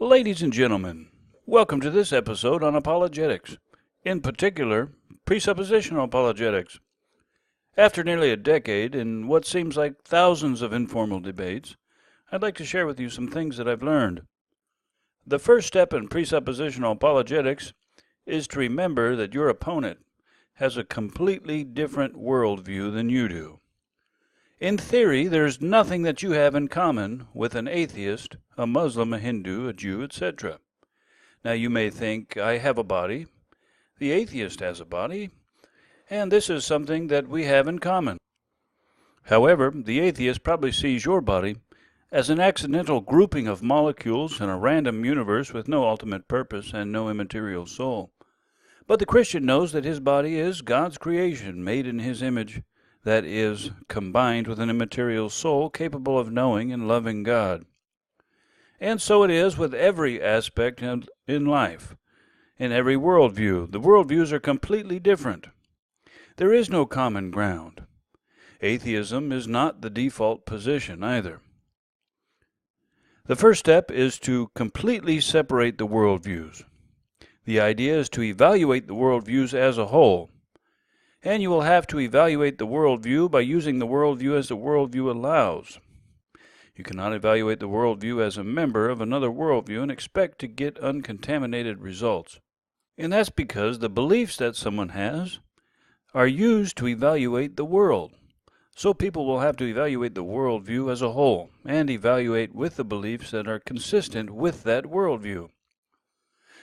Ladies and gentlemen, welcome to this episode on apologetics, in particular, presuppositional apologetics. After nearly a decade and what seems like thousands of informal debates, I'd like to share with you some things that I've learned. The first step in presuppositional apologetics is to remember that your opponent has a completely different worldview than you do. In theory, there's nothing that you have in common with an atheist, a Muslim, a Hindu, a Jew, etc. Now you may think, I have a body, the atheist has a body, and this is something that we have in common. However, the atheist probably sees your body as an accidental grouping of molecules in a random universe with no ultimate purpose and no immaterial soul. But the Christian knows that his body is God's creation, made in his image, that is, combined with an immaterial soul capable of knowing and loving God. And so it is with every aspect in life, in every worldview. The worldviews are completely different. There is no common ground. Atheism is not the default position either. The first step is to completely separate the worldviews. The idea is to evaluate the worldviews as a whole. And you will have to evaluate the worldview by using the worldview as the worldview allows. You cannot evaluate the worldview as a member of another worldview and expect to get uncontaminated results. And that's because the beliefs that someone has are used to evaluate the world. So people will have to evaluate the worldview as a whole and evaluate with the beliefs that are consistent with that worldview.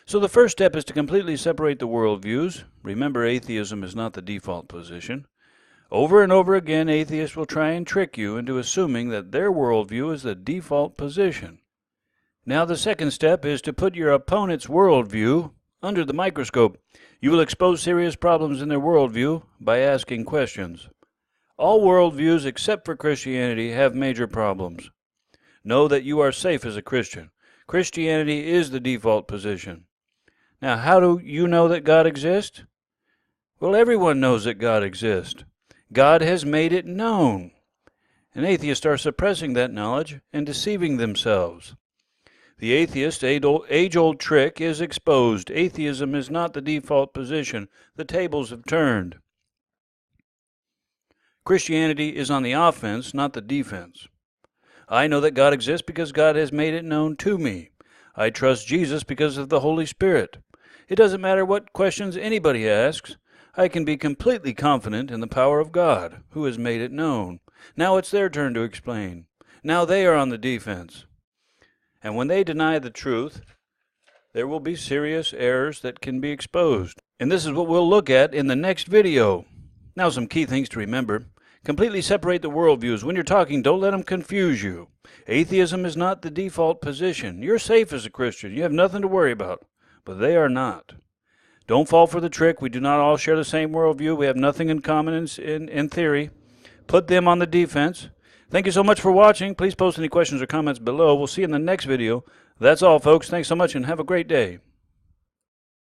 So the first step is to completely separate the worldviews. Remember, atheism is not the default position. Over and over again, atheists will try and trick you into assuming that their worldview is the default position. Now the second step is to put your opponent's worldview under the microscope. You will expose serious problems in their worldview by asking questions. All worldviews except for Christianity have major problems. Know that you are safe as a Christian. Christianity is the default position. Now, how do you know that God exists? Well, everyone knows that God exists. God has made it known. And atheists are suppressing that knowledge and deceiving themselves. The atheist's age-old trick is exposed. Atheism is not the default position. The tables have turned. Christianity is on the offense, not the defense. I know that God exists because God has made it known to me. I trust Jesus because of the Holy Spirit. It doesn't matter what questions anybody asks. I can be completely confident in the power of God, who has made it known. Now it's their turn to explain. Now they are on the defense. And when they deny the truth, there will be serious errors that can be exposed. And this is what we'll look at in the next video. Now some key things to remember. Completely separate the worldviews. When you're talking, don't let them confuse you. Atheism is not the default position. You're safe as a Christian. You have nothing to worry about. But they are not. Don't fall for the trick. We do not all share the same worldview. We have nothing in common in theory. Put them on the defense. Thank you so much for watching. Please post any questions or comments below. We'll see you in the next video. That's all, folks. Thanks so much and have a great day.